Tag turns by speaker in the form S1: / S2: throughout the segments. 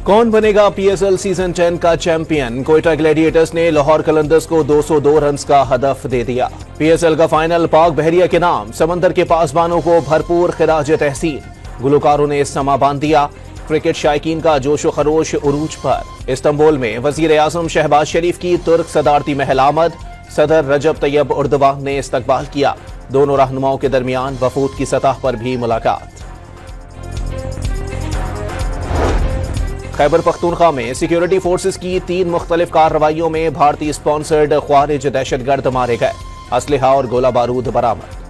S1: कौन बनेगा PSL season 10 का चैंपियन? कोयटा ग्लैडिएटर्स ने लाहौर कलंदर्स को 202 रन्स का हदफ दे दिया। पीएसएल का फाइनल पाक बहरिया के नाम, समंदर के पासबानों को भरपूर खिराज तहसीन। गुलकारों ने समा बांध दिया। क्रिकेट शायकीन का जोशो खरोश उरूज पर। इस्तांबुल में वजीर आजम शहबाज शरीफ की तुर्क सदारती महल आमद। सदर रजब तैयब उर्दवान ने इस्तकबाल किया। दोनों रहनुमाओं के दरमियान वफूद की सतह पर भी मुलाकात। खैबर पख्तूनख्वा में सिक्योरिटी फोर्सेस की 3 मुख्तलिफ कार्रवाइयों में भारतीय स्पॉन्सर्ड ख्वारिज दहशतगर्द मारे गए। असलहा और गोला बारूद बरामद।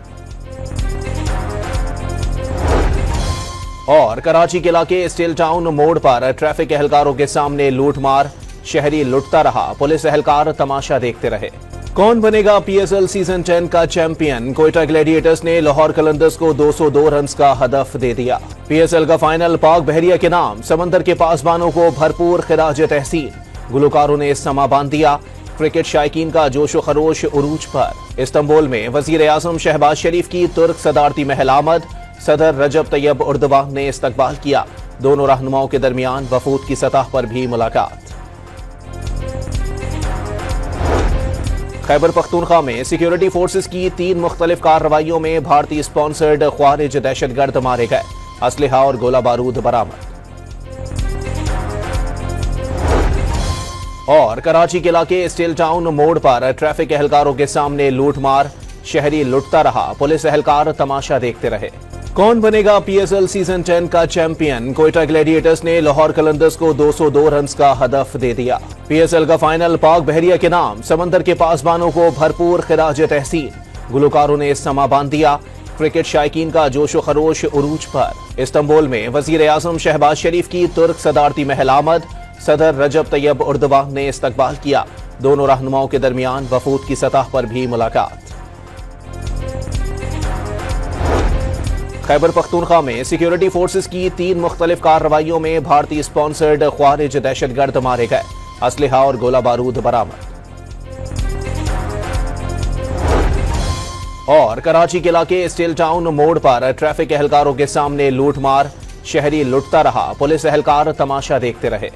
S1: और कराची के इलाके स्टील टाउन मोड़ पर ट्रैफिक एहलकारों के सामने लूटमार। शहरी लुटता रहा, पुलिस एहलकार तमाशा देखते रहे। कौन बनेगा पीएसएल सीजन 10 का चैंपियन? कोयटा ग्लैडिएटर्स ने लाहौर कलंदर्स को 202 रन्स का हदफ दे दिया। पीएसएल का फाइनल पाक बहरिया के नाम, समंदर के पासबानों को भरपूर खिराज तहसीन। गुलकारों ने समा बांध दिया। क्रिकेट शायकीन का जोशो खरोश उरूज पर। इस्तांबुल में वजीर आजम शहबाज शरीफ की तुर्क सदारती महल आमद। सदर रजब तैयब उर्दवान ने इस्तकबाल किया। दोनों रहनुमाओं के दरमियान वफूद की सतह पर भी मुलाकात। खैबर पख्तूनख्वा में सिक्योरिटी फोर्सेस की 3 मुख्तलिफ कार्रवाइयों में भारतीय स्पॉन्सर्ड ख्वारिज दहशतगर्द मारे गए। असलहा और गोला बारूद बरामद। और कराची के इलाके स्टील टाउन मोड़ पर ट्रैफिक एहलकारों के सामने लूटमार। शहरी लुटता रहा, पुलिस एहलकार तमाशा देखते रहे। कौन बनेगा पीएसएल सीजन 10 का चैंपियन? कोयटा ग्लैडिएटर्स ने लाहौर कलंदर्स को 202 रन्स का हदफ दे दिया। पीएसएल का फाइनल पाक बहरिया के नाम, समंदर के पासबानों को भरपूर खिराज तहसीन। गुलकारों ने समा बांध दिया। क्रिकेट शायकीन का जोशो खरोश उरूज पर। इस्तांबुल में वजीर आजम शहबाज शरीफ की तुर्क सदारती महल आमद। सदर रजब तैयब उर्दवान ने इस्तकबाल किया। दोनों रहनुमाओं के दरमियान वफूद की सतह पर भी मुलाकात। खैबर पख्तूनख्वा में सिक्योरिटी फोर्सेस की 3 मुख्तलिफ कार्रवाइयों में भारतीय स्पॉन्सर्ड ख्वारिज दहशतगर्द मारे गए। असलहा और गोला बारूद बरामद। और कराची के इलाके स्टील टाउन मोड़ पर ट्रैफिक एहलकारों के सामने लूटमार। शहरी लुटता रहा, पुलिस एहलकार तमाशा देखते रहे।